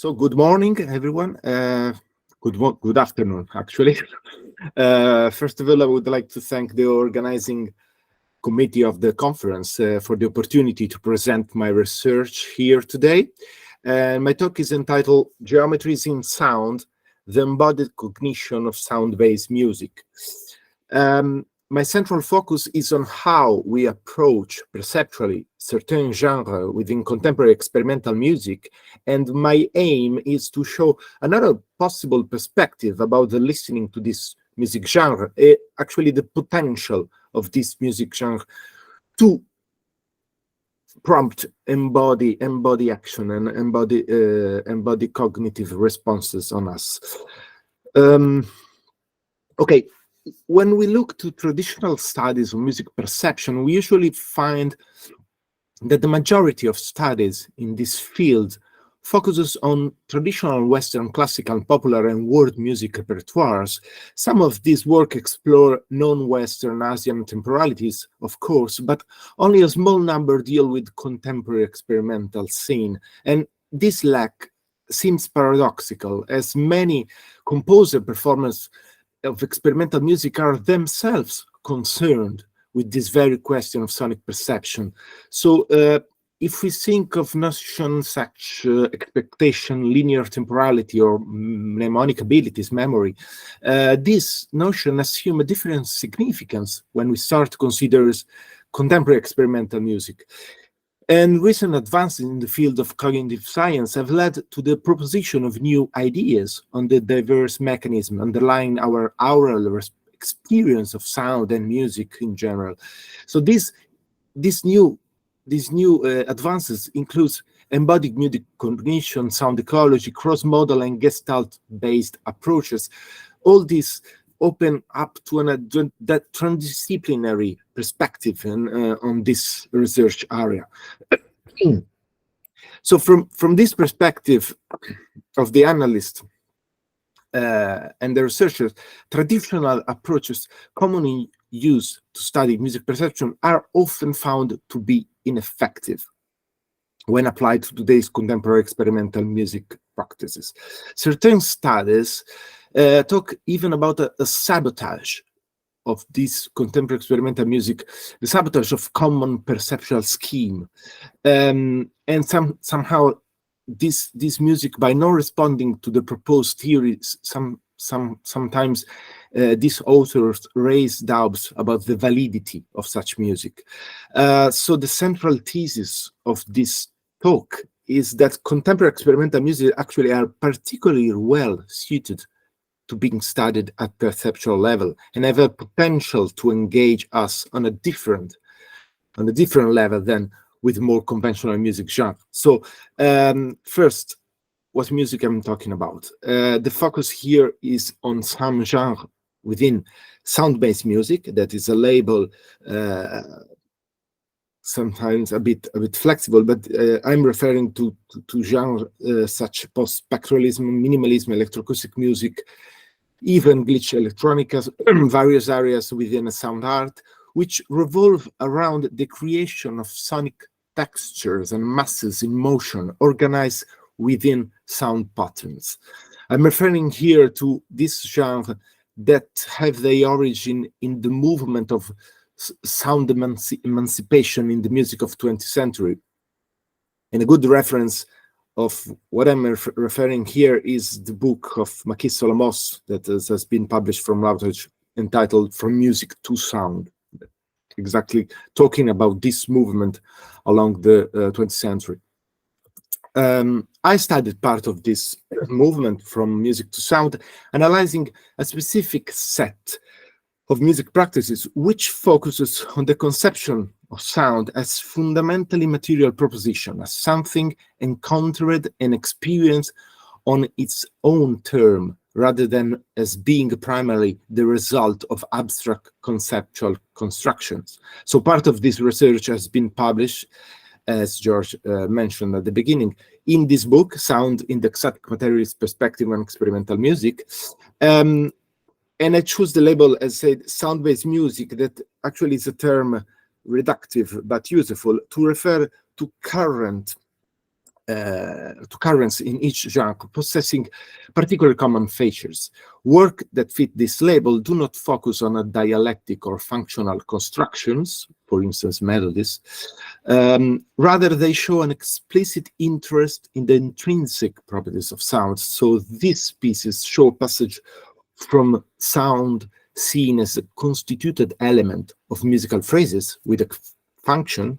So good morning, everyone. Good afternoon, actually. First of all, I would like to thank the organizing committee of the conference for the opportunity to present my research here today. My talk is entitled Geometries in Sound, the Embodied Cognition of Sound-Based Music. My central focus is on how we approach perceptually certain genres within contemporary experimental music, and my aim is to show another possible perspective about the listening to this music genre, actually the potential of this music genre to prompt embody action and embody cognitive responses on us. Okay. When we look to traditional studies of music perception, we usually find that the majority of studies in this field focuses on traditional Western classical, popular, and world music repertoires. Some of this work explore non-Western Asian temporalities, of course, but only a small number deal with contemporary experimental scene. And this lack seems paradoxical, as many composer performers of experimental music are themselves concerned with this very question of sonic perception. So if we think of notions such expectation, linear temporality, or mnemonic abilities, memory, this notion assume a different significance when we start to consider contemporary experimental music. And recent advances in the field of cognitive science have led to the proposition of new ideas on the diverse mechanism underlying our aural experience of sound and music in general. So these new advances includes embodied music cognition, sound ecology, cross-modal and gestalt-based approaches. All these open up to that transdisciplinary perspective on this research area. So from this perspective of the analyst and the researchers, traditional approaches commonly used to study music perception are often found to be ineffective when applied to today's contemporary experimental music practices. Certain studies talk even about a sabotage of this contemporary experimental music, the sabotage of common perceptual scheme, and somehow this music, by not responding to the proposed theories, sometimes these authors raise doubts about the validity of such music. So the central thesis of this talk is that contemporary experimental music actually are particularly well suited to being studied at perceptual level and have a potential to engage us on a different level than with more conventional music genre. So first, what music I'm talking about? The focus here is on some genre within sound-based music. That is a label sometimes a bit flexible, but I'm referring to genre such post-spectralism, minimalism, electroacoustic music, even glitch electronica, various areas within a sound art, which revolve around the creation of sonic textures and masses in motion organized within sound patterns. I'm referring here to this genre that have their origin in the movement of sound emancipation in the music of 20th century. And a good reference of what I'm referring here is the book of Makis Solomos that has been published from Routledge, entitled From Music to Sound, exactly talking about this movement along the 20th century. I studied part of this movement from music to sound, analyzing a specific set of music practices which focuses on the conception of sound as fundamentally material proposition, as something encountered and experienced on its own term, rather than as being primarily the result of abstract conceptual constructions. So part of this research has been published, as George mentioned at the beginning, in this book, Sound in the Ecstatic-Materialist Perspective on Experimental Music. And I choose the label, as I said, sound-based music, that actually is a term reductive but useful to refer to current currents in each genre, possessing particular common features. Work that fit this label do not focus on a dialectic or functional constructions, for instance, melodies. Rather, they show an explicit interest in the intrinsic properties of sound. So these pieces show passage from sound seen as a constituted element of musical phrases with a function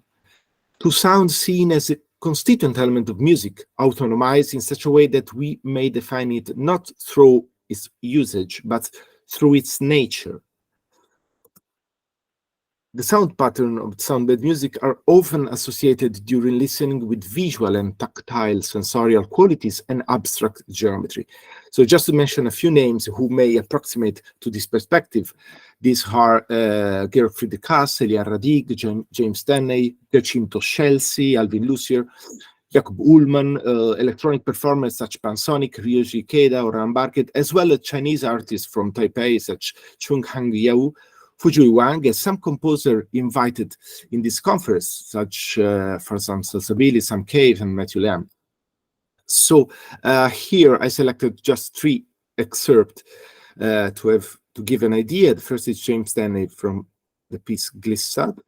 to sound seen as a constituent element of music, autonomized in such a way that we may define it not through its usage, but through its nature. The sound pattern of sound-based music are often associated during listening with visual and tactile sensorial qualities and abstract geometry. So just to mention a few names who may approximate to this perspective, these are Georg Friedrich Haas, Elia Radig, James Denney, Giacinto Scelsi, Alvin Lucier, Jakob Ullmann, electronic performers such Pansonic, Ryoji Ikeda, or Ram Barket, as well as Chinese artists from Taipei such Chung Hang Yau, Fujui Wang, and some composer invited in this conference, such for example, Sabili, Sam Cave, and Matthew Lamb. So here I selected just 3 excerpts to give an idea. The first is James Denney from the piece Glissade.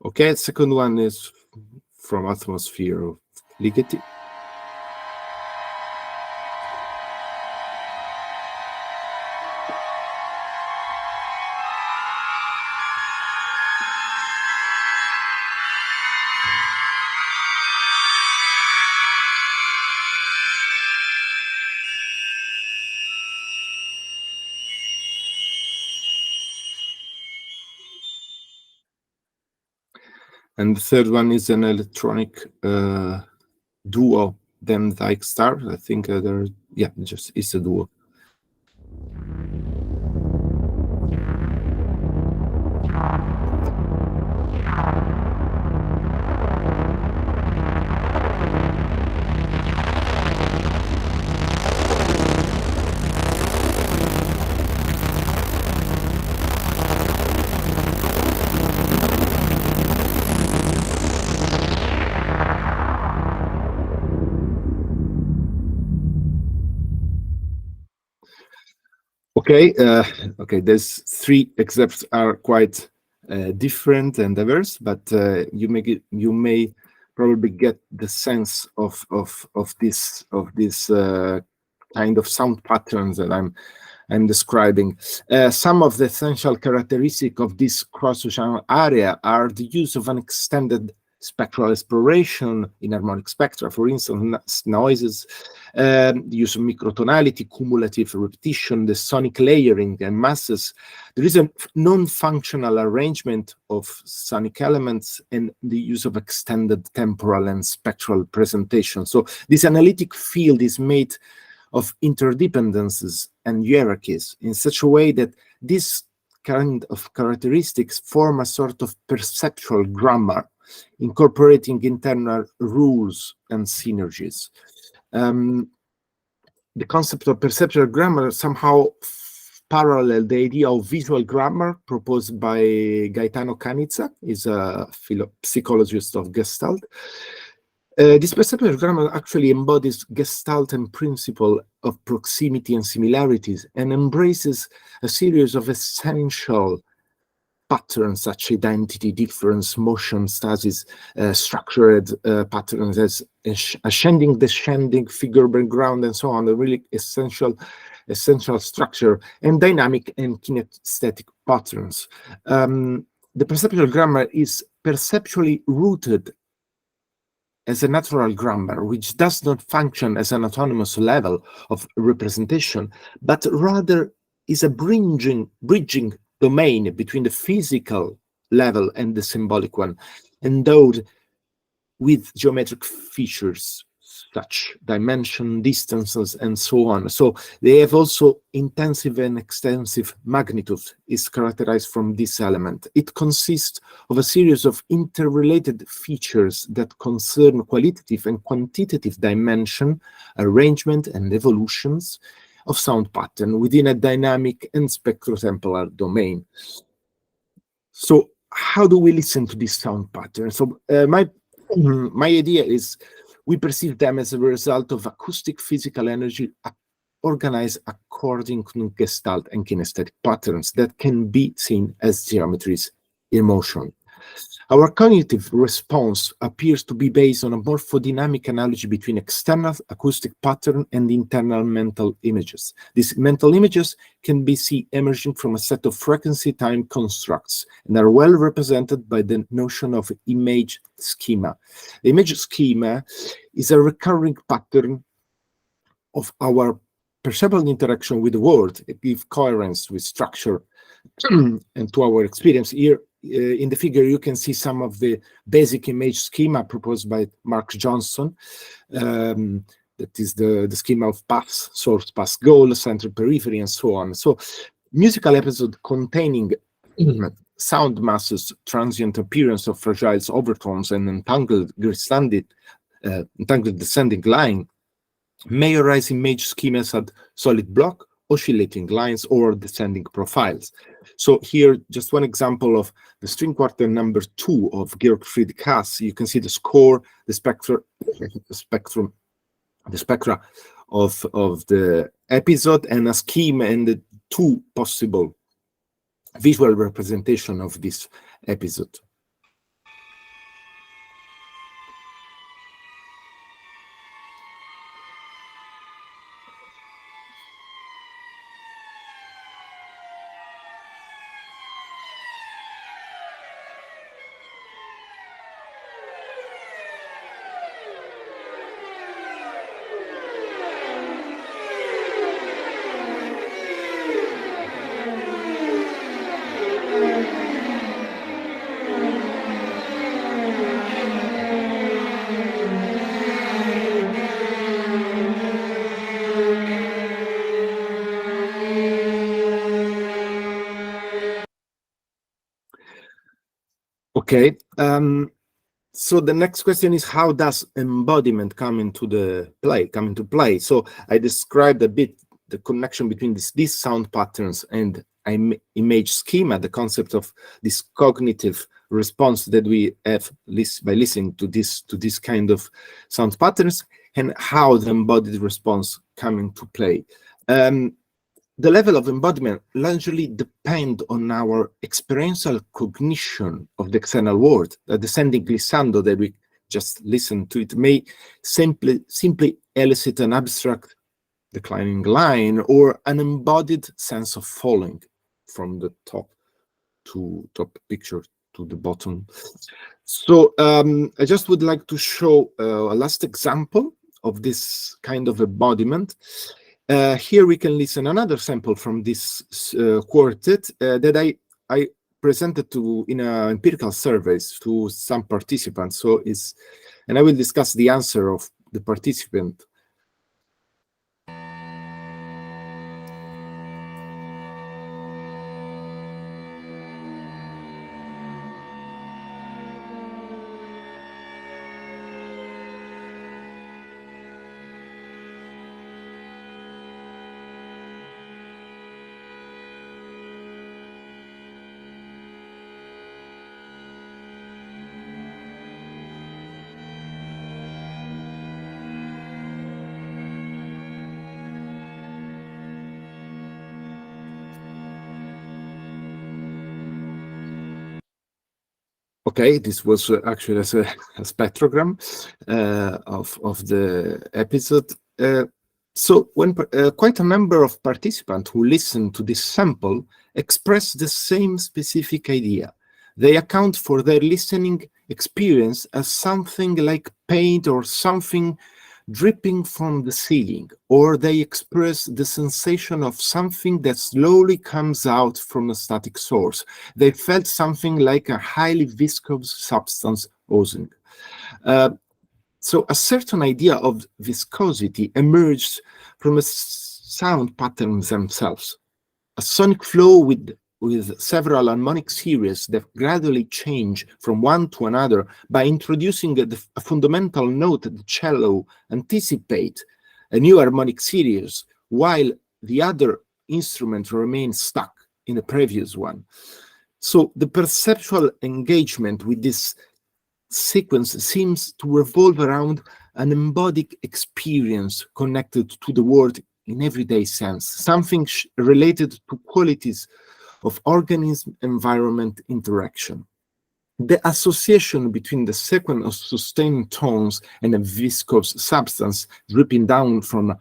Okay, the second one is from Atmosphere of Ligeti. And the third one is an electronic duo, Them Like Stars. I think it's a duo. Okay, there's 3 excerpts are quite different and diverse, but you may probably get the sense of this kind of sound patterns that I'm describing. Some of the essential characteristics of this cross-genre area are the use of an extended spectral exploration in harmonic spectra, for instance, noises, the use of microtonality, cumulative repetition, the sonic layering and masses. There is a non-functional arrangement of sonic elements and the use of extended temporal and spectral presentation. So this analytic field is made of interdependencies and hierarchies in such a way that this kind of characteristics form a sort of perceptual grammar, incorporating internal rules and synergies. The concept of perceptual grammar somehow parallel the idea of visual grammar proposed by Gaetano Canizza, is a psychologist of Gestalt. This perceptual grammar actually embodies Gestaltian principle of proximity and similarities and embraces a series of essential patterns such identity, difference, motion, stasis, structured patterns as ascending, descending, figure, background, and so on, a really essential structure, and dynamic and kinesthetic patterns. The perceptual grammar is perceptually rooted as a natural grammar, which does not function as an autonomous level of representation, but rather is a bridging domain between the physical level and the symbolic one, endowed with geometric features touch, dimension, distances, and so on. So they have also intensive and extensive magnitude is characterized from this element. It consists of a series of interrelated features that concern qualitative and quantitative dimension, arrangement, and evolutions of sound pattern within a dynamic and spectrotemporal domain. So how do we listen to this sound pattern? So my idea is we perceive them as a result of acoustic physical energy organized according to Gestalt and kinesthetic patterns that can be seen as geometries in motion. Our cognitive response appears to be based on a morphodynamic analogy between external acoustic pattern and internal mental images. These mental images can be seen emerging from a set of frequency-time constructs and are well represented by the notion of image schema. The image schema is a recurring pattern of our perceptual interaction with the world. It gives coherence with structure and to our experience. Here in the figure, you can see some of the basic image schema proposed by Mark Johnson. That is the schema of path, source, path, goal, center, periphery, and so on. So musical episode containing sound masses, transient appearance of fragile overtones, and entangled descending line may arise in image schemas at solid block, oscillating lines, or descending profiles. So here, just one example of the string quartet number 2 of Georg Friedrich Haas. You can see the score, the spectra of the episode, and a scheme, and the 2 possible visual representation of this episode. Okay, so the next question is, how does embodiment come into play? So I described a bit the connection between these sound patterns and image schema, the concept of this cognitive response that we have by listening to this kind of sound patterns, and how the embodied response come into play. The level of embodiment largely depend on our experiential cognition of the external world. The descending glissando that we just listened to, it may simply elicit an abstract declining line or an embodied sense of falling from the top picture to the bottom. So I just would like to show a last example of this kind of embodiment. Here we can listen another sample from this quartet that I presented in empirical surveys to some participants. And I will discuss the answer of the participant. Okay, this was actually as a spectrogram of the episode. So when quite a number of participants who listened to this sample expressed the same specific idea. They account for their listening experience as something like paint or something dripping from the ceiling, or they express the sensation of something that slowly comes out from a static source. They felt something like a highly viscous substance oozing. So a certain idea of viscosity emerged from sound patterns themselves, a sonic flow with several harmonic series that gradually change from one to another by introducing a fundamental note, the cello, anticipate a new harmonic series, while the other instrument remains stuck in the previous one. So the perceptual engagement with this sequence seems to revolve around an embodied experience connected to the world in everyday sense, something related to qualities of organism-environment interaction. The association between the sequence of sustained tones and a viscous substance dripping down from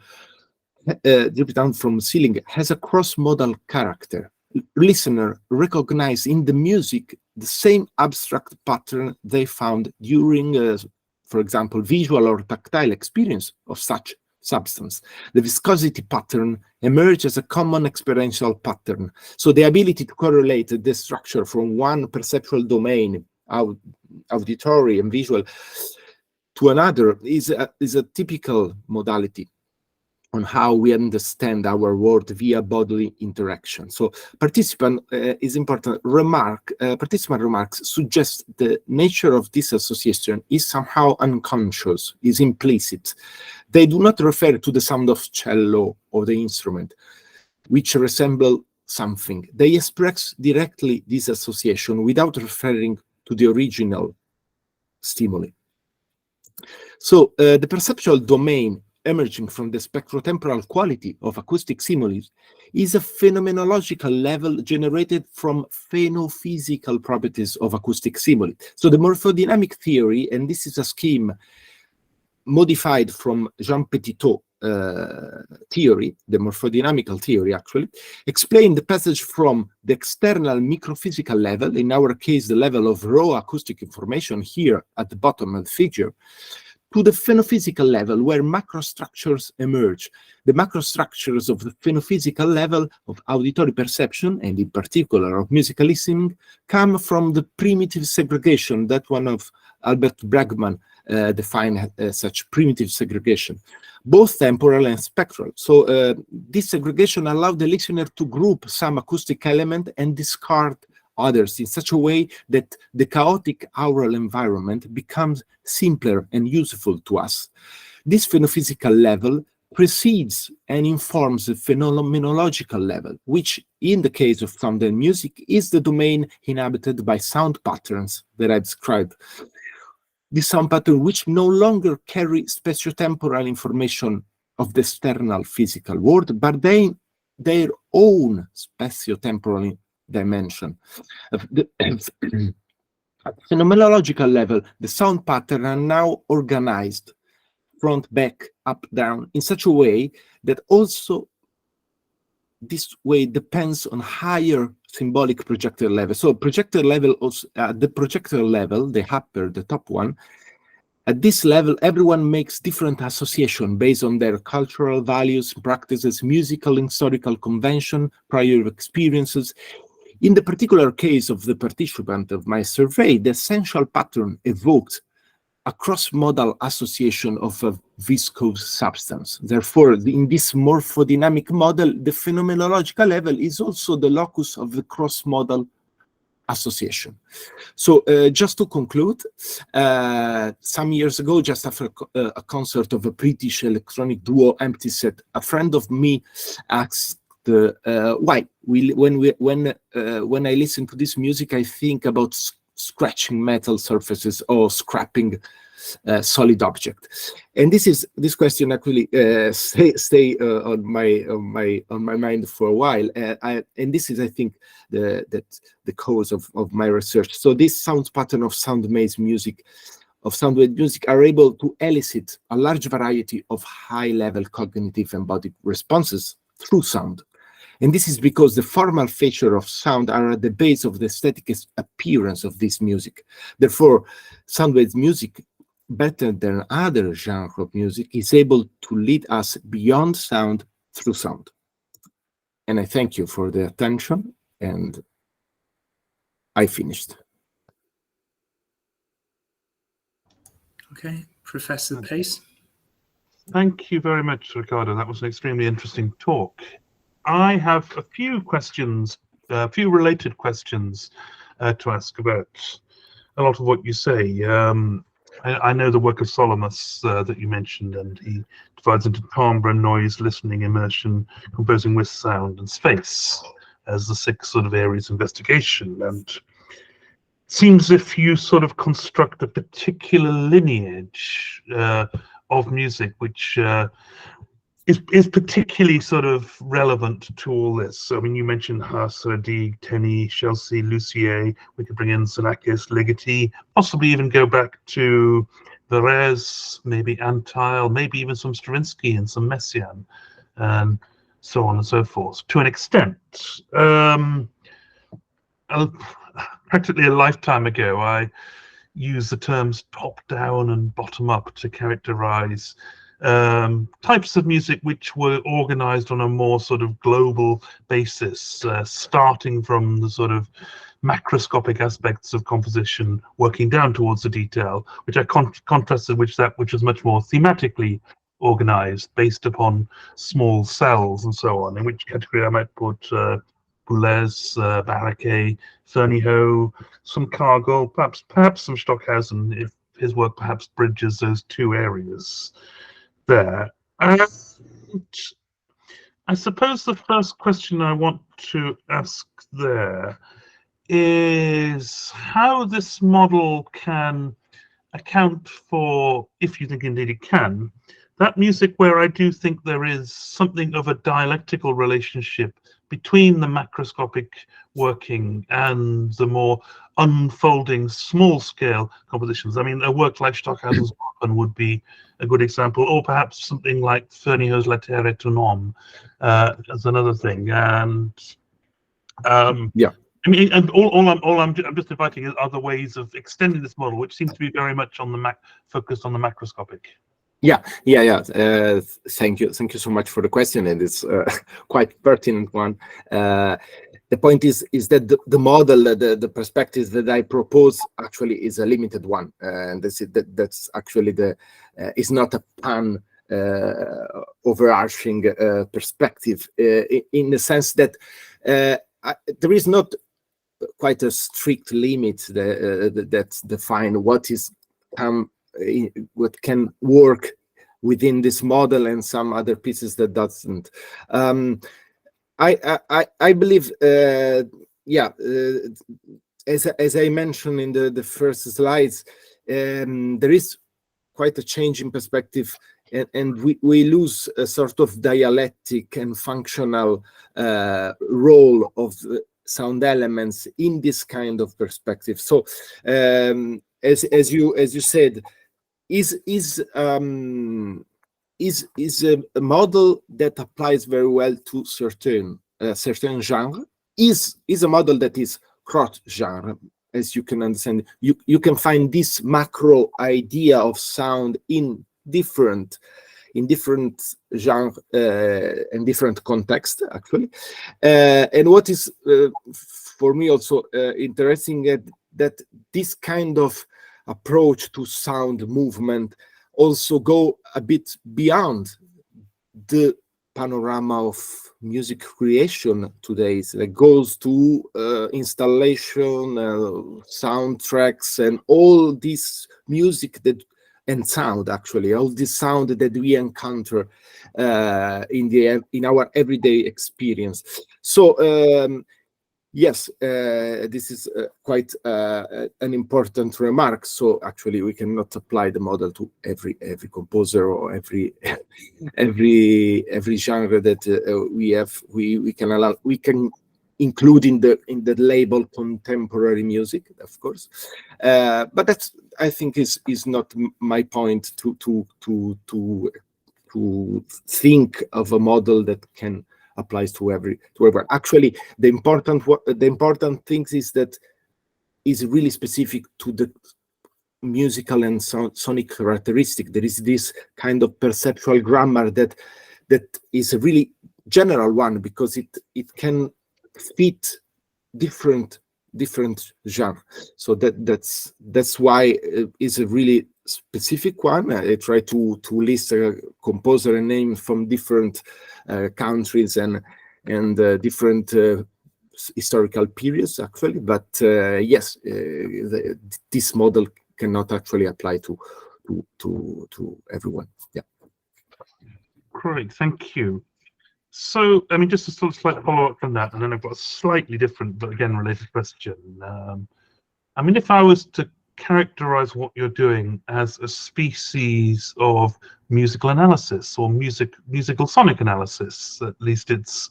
ceiling has a cross-modal character. Listener recognize in the music the same abstract pattern they found during, for example, visual or tactile experience of such substance. The viscosity pattern emerges as a common experiential pattern. So the ability to correlate the structure from one perceptual domain, auditory and visual, to another is a typical modality on how we understand our world via bodily interaction. So participant remarks suggest the nature of this association is somehow unconscious, is implicit. They do not refer to the sound of cello or the instrument, which resemble something. They express directly this association without referring to the original stimuli. So the perceptual domain emerging from the spectrotemporal quality of acoustic stimuli is a phenomenological level generated from phenophysical properties of acoustic stimuli. So the morphodynamic theory, and this is a scheme modified from Jean Petitot's theory, the morphodynamical theory actually, explain the passage from the external microphysical level, in our case the level of raw acoustic information here at the bottom of the figure, to the phenophysical level where macrostructures emerge. The macrostructures of the phenophysical level of auditory perception, and in particular of musical listening, come from the primitive segregation, that one of Albert Bregman defined such primitive segregation, both temporal and spectral. So this segregation allowed the listener to group some acoustic element and discard others in such a way that the chaotic aural environment becomes simpler and useful to us. This phenophysical level precedes and informs the phenomenological level, which in the case of sound and music is the domain inhabited by sound patterns that I described. This sound pattern which no longer carry spatiotemporal information of the external physical world, but their own spatiotemporal dimension. At the phenomenological level, the sound patterns are now organized front, back, up, down in such a way that also this way depends on higher symbolic projector level. So projector level, also the projector level, the upper, the top one, at this level, everyone makes different association based on their cultural values, practices, musical, historical convention, prior experiences. In the particular case of the participant of my survey, the essential pattern evoked a cross-modal association of a viscous substance. Therefore, in this morphodynamic model, the phenomenological level is also the locus of the cross-modal association. So just to conclude, some years ago, just after a concert of a British electronic duo Empty Set, a friend of me asked why when I listen to this music, I think about scratching metal surfaces or scrapping solid object. And this question actually stay on my mind for a while. And this is, I think, the cause of my research. So this sound pattern of sound wave music are able to elicit a large variety of high-level cognitive embodied responses through sound. And this is because the formal features of sound are at the base of the aesthetic appearance of this music. Therefore, sound wave music, better than other genres of music, is able to lead us beyond sound through sound. And I thank you for the attention, and I finished. Okay, Professor Pace. Thank you very much, Riccardo. That was an extremely interesting talk. I have a few questions, a few related questions to ask about a lot of what you say. I know the work of Solomos that you mentioned, and he divides into timbre, noise, listening, immersion, composing with sound, and space as the 6 sort of areas of investigation. And it seems if you sort of construct a particular lineage of music, which is particularly sort of relevant to all this. I mean, you mentioned Haas, Redig, Teni, Chelsea, Lucier. We could bring in Xenakis, Ligeti, possibly even go back to Varese, maybe Antheil, maybe even some Stravinsky and some Messiaen, and so on and so forth. To an extent, practically a lifetime ago, I used the terms top-down and bottom-up to characterize types of music which were organized on a more sort of global basis, starting from the sort of macroscopic aspects of composition, working down towards the detail, which I contrasted with that which was much more thematically organized, based upon small cells and so on, in which category I might put Boulez, Barraquet, Fernihoe, some Cargill, perhaps some Stockhausen, if his work perhaps bridges those two areas there. And I suppose the first question I want to ask there is how this model can account for, if you think indeed it can, that music where I do think there is something of a dialectical relationship between the macroscopic working and the more unfolding small-scale compositions. I mean, a work like Stockhausen's Orphan would be a good example, or perhaps something like Fernihoe's La Terre est un homme as another thing. And yeah, I mean, and I'm just inviting other ways of extending this model, which seems to be very much on the focused on the macroscopic. Yeah. Thank you so much for the question, and it's quite pertinent one. The point is that the model, the perspective that I propose actually is a limited one, and that's actually is not a pan overarching perspective in the sense that there is not quite a strict limit that define what can work within this model and some other pieces that doesn't. I believe, as I mentioned in the first slides, there is quite a change in perspective, and we lose a sort of dialectic and functional role of sound elements in this kind of perspective. So, as you said, is a model that applies very well to certain genre, is a model that is cross genre. As you can understand, you can find this macro idea of sound in different genre and different context, actually. And what is for me also interesting that this kind of approach to sound movement also go a bit beyond the panorama of music creation today. So it goes to installation, soundtracks, and all this music and sound, actually, all this sound that we encounter in our everyday experience. So yes, this is quite an important remark. So actually, we cannot apply the model to every composer or every genre that we have. We can include in the label contemporary music, of course. But that's, I think, is not my point to think of a model that can applies to everyone. Actually, the important thing is that is really specific to the musical and sonic characteristic. There is this kind of perceptual grammar that is a really general one, because it can fit different different genre. So that's why it's a really specific one. I try to list a composer and name from different countries and different historical periods, actually. But yes, this model cannot actually apply to everyone. Yeah. Great, thank you. So, I mean, just a sort of slight follow-up from that, and then I've got a slightly different, but again, related question. I mean, if I was to characterize what you're doing as a species of musical analysis or musical sonic analysis, at least it's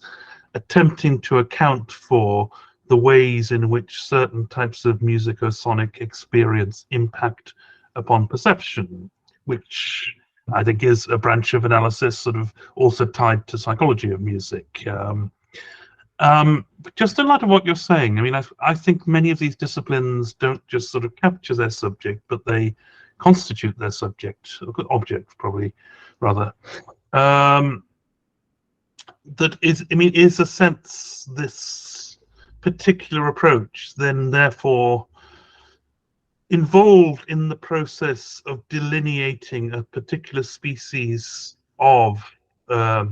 attempting to account for the ways in which certain types of musicosonic experience impact upon perception, which I think is a branch of analysis sort of also tied to psychology of music. Just in light of what you're saying, I mean, I think many of these disciplines don't just sort of capture their subject, but they constitute their subject, object probably, rather. That is, I mean, is a sense this particular approach then therefore involved in the process of delineating a particular species of, or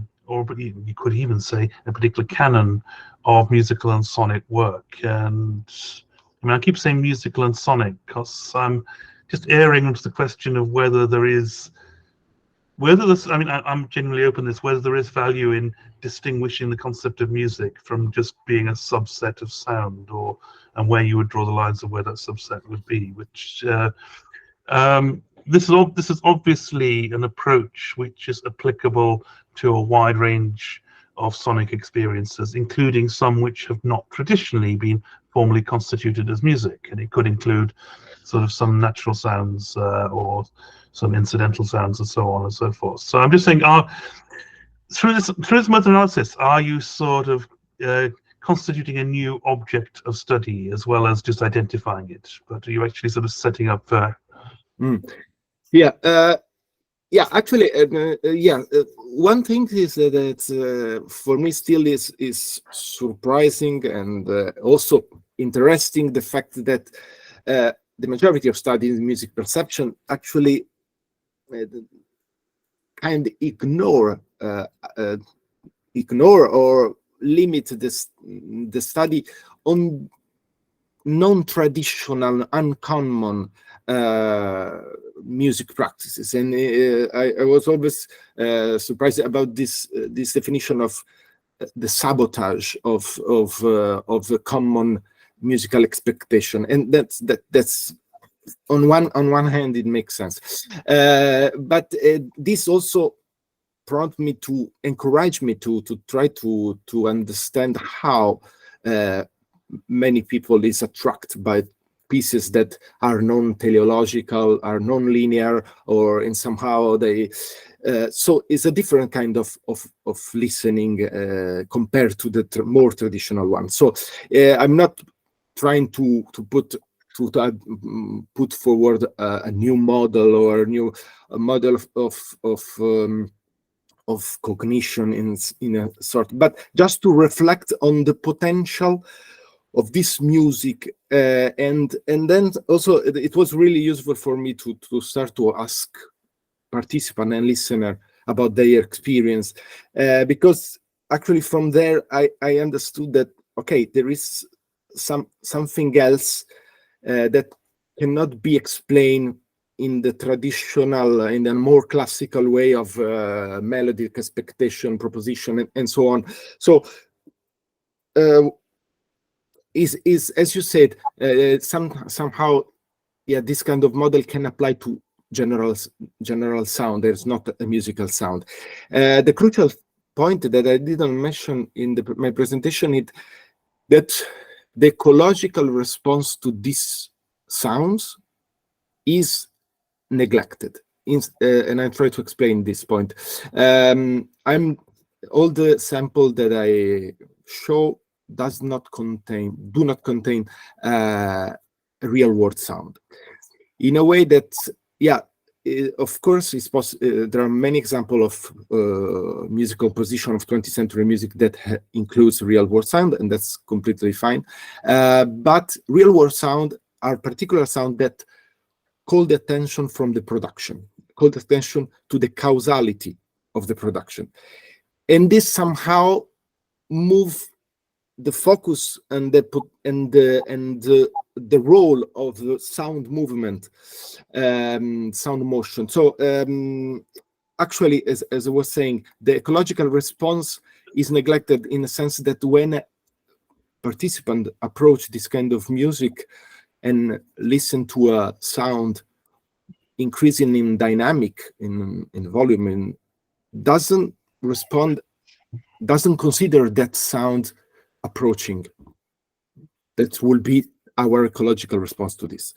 you could even say a particular canon of musical and sonic work. And I mean, I keep saying musical and sonic because I'm just airing into the question of whether there is, I mean, I'm genuinely open to this, whether there is value in distinguishing the concept of music from just being a subset of sound, and where you would draw the lines of where that subset would be, which this is obviously an approach which is applicable to a wide range of sonic experiences, including some which have not traditionally been formally constituted as music, and it could include sort of some natural sounds or some incidental sounds and so on and so forth. So I'm just saying, through this meta-analysis, are you sort of constituting a new object of study as well as just identifying it? But are you actually sort of setting up? Yeah, actually, one thing is that for me still is surprising and also interesting, the fact that the majority of studies in music perception actually kind of ignore or limit the study on non-traditional, uncommon music practices, and I was always surprised about this definition of the sabotage of the common musical expectation, and that's on one hand it makes sense, but this also prompted me to encourage me to try to understand how many people is attracted by pieces that are non-teleological, are non-linear, or in somehow they so it's a different kind of listening compared to the more traditional one. So I'm not trying to put forward a new model or a new model of cognition in a sort, but just to reflect on the potential of this music, and then also it was really useful for me to start to ask participant and listener about their experience, because actually from there I understood that okay, there is something else that cannot be explained in the traditional, in the more classical way of melodic expectation, proposition, and so on. So is as you said, somehow, yeah, this kind of model can apply to general sound. There's not a musical sound. The crucial point that I didn't mention in my presentation is that the ecological response to these sounds is neglected, and I try to explain this point. All the sample that I show do not contain real world sound, in a way that, yeah, of course, there are many examples of musical composition of 20th century music that includes real-world sound, and that's completely fine. But real-world sound are particular sound that call the attention from the production, call the attention to the causality of the production. And this somehow move the focus and the role of the sound movement, sound motion. So actually, as I was saying, the ecological response is neglected in the sense that when a participant approach this kind of music and listen to a sound increasing in dynamic, in volume, and doesn't respond, doesn't consider that sound approaching, that will be our ecological response to this.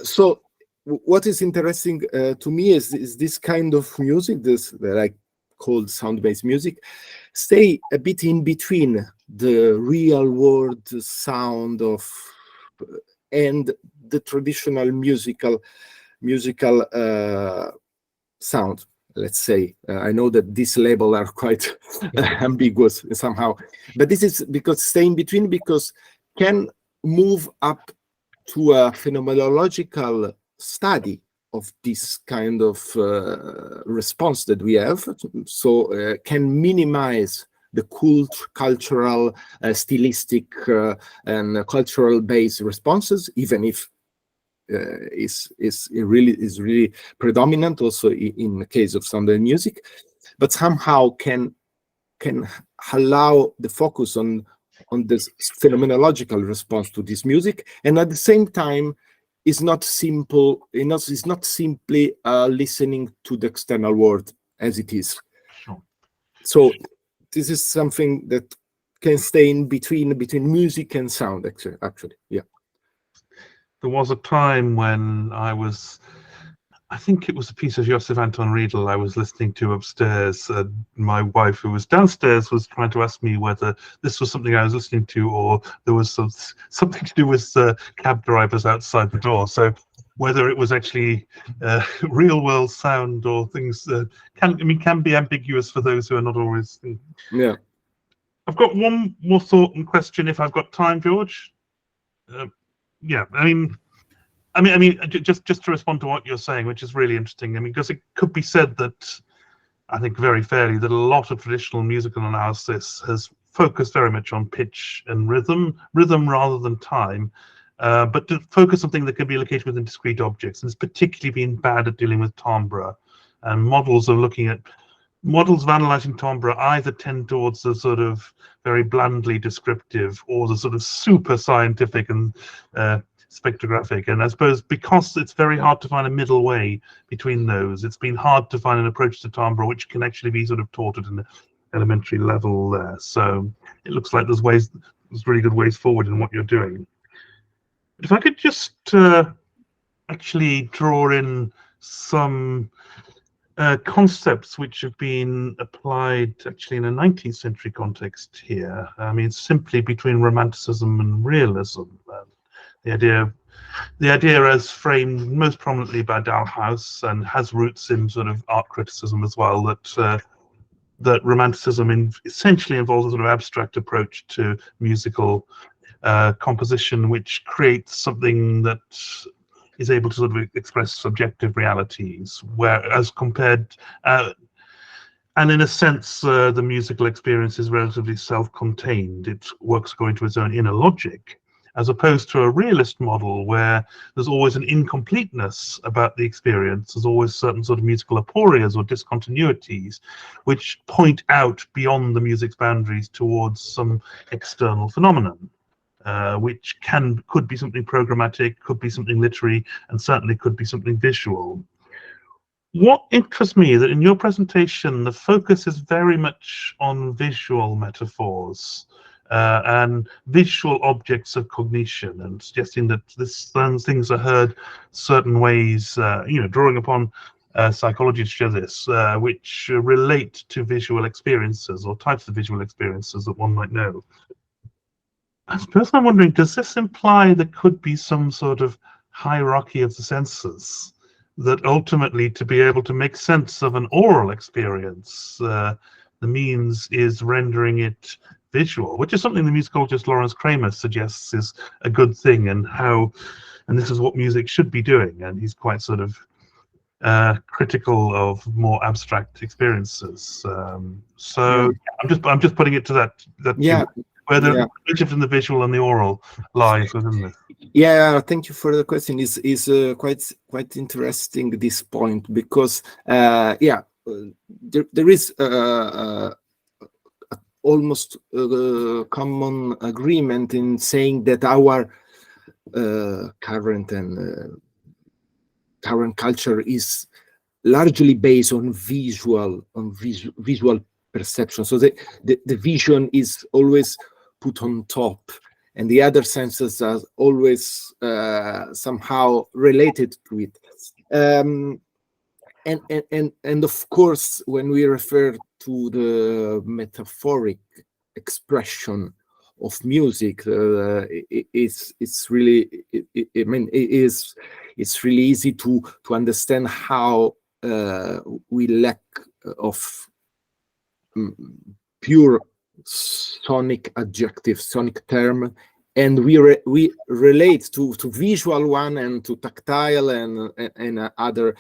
So what is interesting to me is this kind of music, this that I call sound-based music, stay a bit in between the real world sound of and the traditional musical sound. Let's say, I know that these labels are quite ambiguous somehow, but this is because stay in between, because can move up to a phenomenological study of this kind of response that we have. So can minimize the cultural, stylistic, and cultural-based responses, even if is really predominant also in the case of sound and music, but somehow can allow the focus on this phenomenological response to this music, and at the same time is not simple. It's not simply listening to the external world as it is. Sure. So this is something that can stay in between music and sound. Actually, yeah. There was a time when I think it was a piece of Joseph Anton Riedel I was listening to upstairs. My wife, who was downstairs, was trying to ask me whether this was something I was listening to or there was something to do with cab drivers outside the door. So whether it was actually real world sound or things can be ambiguous for those who are not always. Yeah. I've got one more thought and question if I've got time, George. Yeah, I mean, just to respond to what you're saying, which is really interesting. I mean, because it could be said that, I think very fairly, that a lot of traditional musical analysis has focused very much on pitch and rhythm rather than time, but to focus on something that can be located within discrete objects, and it's particularly been bad at dealing with timbre. And models of analyzing timbre either tend towards the sort of very blandly descriptive or the sort of super scientific and spectrographic. And I suppose because it's very hard to find a middle way between those, it's been hard to find an approach to timbre which can actually be sort of taught at an elementary level there. So it looks like there's really good ways forward in what you're doing. But if I could just actually draw in some concepts which have been applied actually in a 19th century context here. I mean, simply between Romanticism and Realism. The idea as framed most prominently by Dalhouse and has roots in sort of art criticism as well, that Romanticism essentially involves a sort of abstract approach to musical composition, which creates something that is able to sort of express subjective realities, whereas compared, and in a sense, the musical experience is relatively self-contained. It works according to its own inner logic, as opposed to a realist model where there's always an incompleteness about the experience. There's always certain sort of musical aporias or discontinuities which point out beyond the music's boundaries towards some external phenomenon. Which could be something programmatic, could be something literary, and certainly could be something visual. What interests me is that in your presentation, the focus is very much on visual metaphors and visual objects of cognition, and suggesting that things are heard certain ways, drawing upon psychology to show this, which relate to visual experiences or types of visual experiences that one might know. I suppose I'm wondering, does this imply there could be some sort of hierarchy of the senses that ultimately, to be able to make sense of an oral experience, the means is rendering it visual, which is something the musicologist Lawrence Kramer suggests is a good thing, and this is what music should be doing. And he's quite sort of critical of more abstract experiences. So I'm just putting it to that where the relationship in the visual and the oral lies within this. Yeah, thank you for the question. Is quite interesting, this point, because there is almost common agreement in saying that our current culture is largely based on visual perception. So the vision is always put on top, and the other senses are always somehow related to it. And of course, when we refer to the metaphoric expression of music, it's really easy to understand how we lack of pure sonic adjective, sonic term, and we relate to visual one and to tactile and other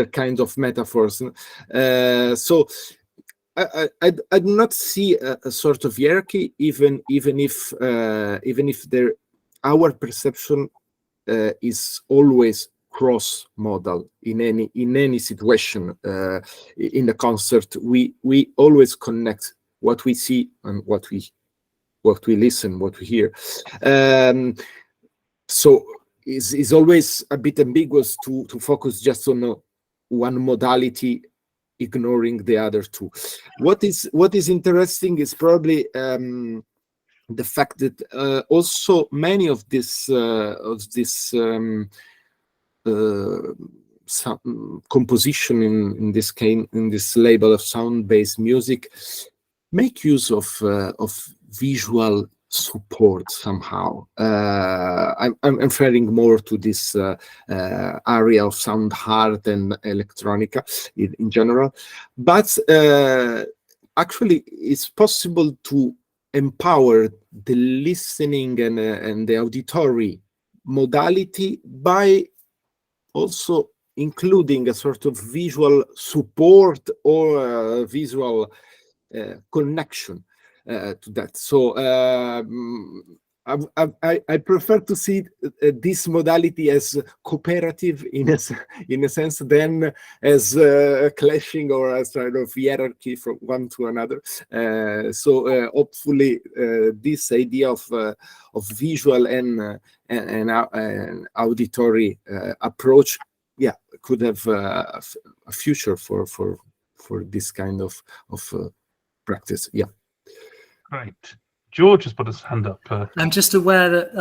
kinds of metaphors. So I do not see a sort of hierarchy, even if our perception is always cross-modal in any situation. In the concert, we always connect what we see and what we listen, what we hear. So it's always a bit ambiguous to focus just on one modality, ignoring the other two. What is interesting is probably the fact that also many of this composition in this case, in this label of sound-based music, make use of visual support somehow. I'm referring more to this area of sound art and electronica in general, but actually it's possible to empower the listening and the auditory modality by also including a sort of visual support or visual connection to that. So I prefer to see this modality as cooperative in a sense than as clashing or as sort of hierarchy from one to another. So hopefully this idea of visual and auditory approach, could have a future for this kind of practice. Great. George has put his hand up. I'm just aware that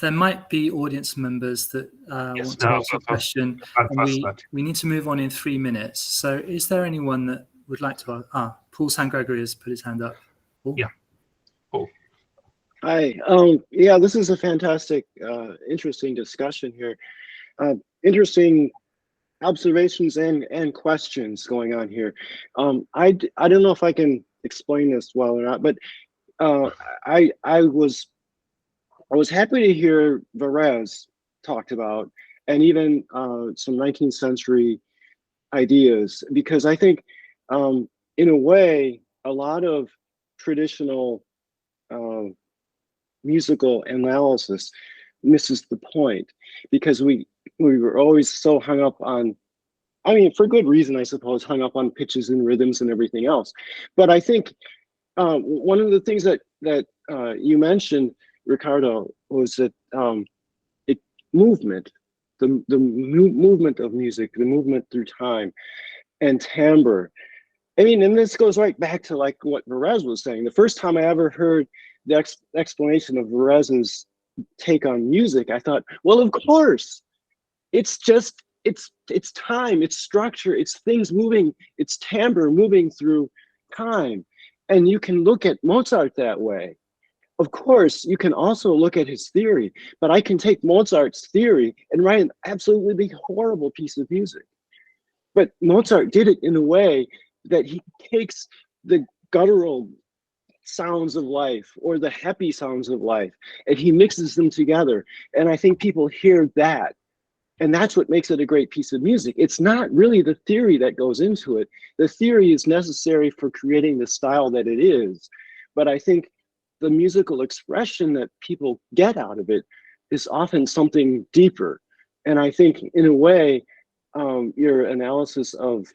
there might be audience members that want to ask a question. And we need to move on in 3 minutes. So is there anyone that would like to ask? Paul St. Gregory has put his hand up. Paul? Yeah. Paul. Hi. This is a fantastic, interesting discussion here. Interesting observations and questions going on here. I don't know if I can explain this well or not, but I was happy to hear Varese talked about, and even some 19th century ideas, because I think in a way a lot of traditional musical analysis misses the point, because we were always so hung up on, I mean, for good reason, I suppose, hung up on pitches and rhythms and everything else. But I think one of the things that you mentioned, Riccardo, was that movement, the movement of music, the movement through time and timbre. I mean, and this goes right back to like what Varese was saying. The first time I ever heard the explanation of Varese's take on music, I thought, well, of course, it's just, it's time, it's structure, it's things moving, it's timbre moving through time. And you can look at Mozart that way, of course, you can also look at his theory, but I can take Mozart's theory and write an absolutely horrible piece of music. But Mozart did it in a way that he takes the guttural sounds of life or the happy sounds of life, and he mixes them together. And I think people hear that, and that's what makes it a great piece of music. It's not really the theory that goes into it. The theory is necessary for creating the style that it is, but I think the musical expression that people get out of it is often something deeper. And I think in a way, your analysis of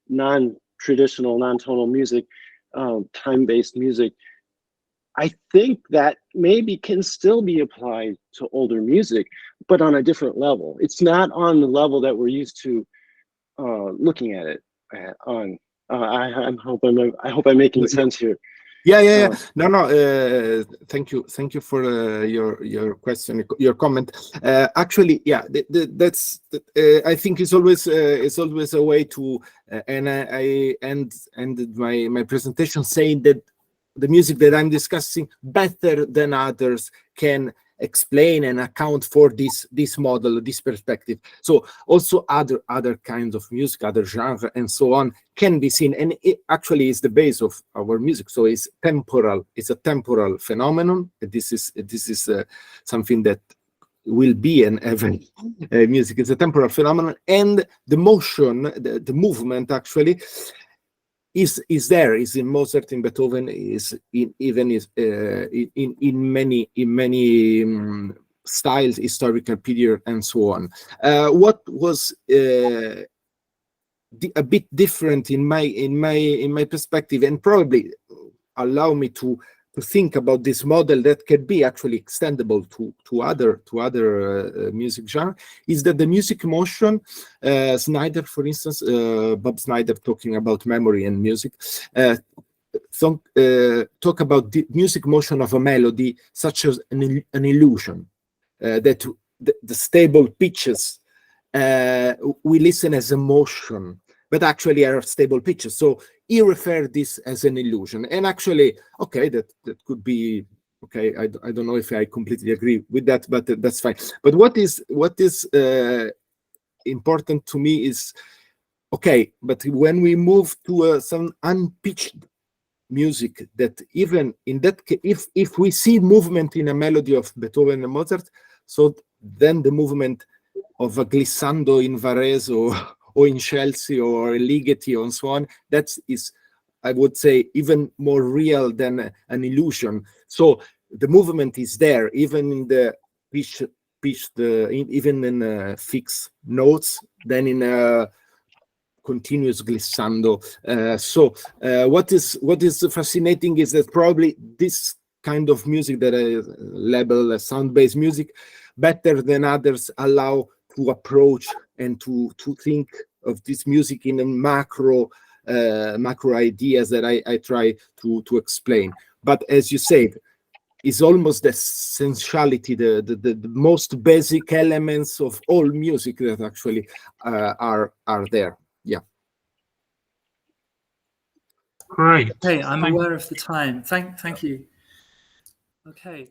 non-traditional, non-tonal music, time-based music, I think that maybe can still be applied to older music, but on a different level. It's not on the level that we're used to looking at it on. I hope I'm making sense here. Yeah. No. Thank you for your question, your comment. Actually, yeah, that's. I think it's always a way to. And I ended my presentation saying that the music that I'm discussing better than others can explain and account for this model, this perspective. So also other kinds of music, other genres, and so on can be seen, and it actually is the base of our music. So it's temporal. It's a temporal phenomenon. This is something that will be an event. Music is a temporal phenomenon, and the motion, the movement actually is in Mozart, in Beethoven, is in many styles, historical period, and so on. What was a bit different in my perspective, and probably allow me to think about this model that can be actually extendable to other music genre, is that the music motion, Snyder, for instance, Bob Snyder, talking about memory and music, talk about the music motion of a melody such as an illusion, that the stable pitches we listen as a motion, but actually are stable pitches. So he referred this as an illusion, and actually, okay, that could be okay. I don't know if I completely agree with that, but that's fine. But what is important to me is, okay, but when we move to some unpitched music, that even in that case, if we see movement in a melody of Beethoven and Mozart, so then the movement of a glissando in Varese or in Chelsea or Ligeti and so on, that is, I would say, even more real than an illusion. So the movement is there, even in the even in fixed notes, than in a continuous glissando. So what is fascinating is that probably this kind of music that I label sound-based music, better than others, allow to approach and to think of this music in a macro ideas that I try to explain. But as you said, it's almost the essentiality, the most basic elements of all music that actually are there. Yeah. Great. Okay, I'm aware of the time. Thank you. Okay.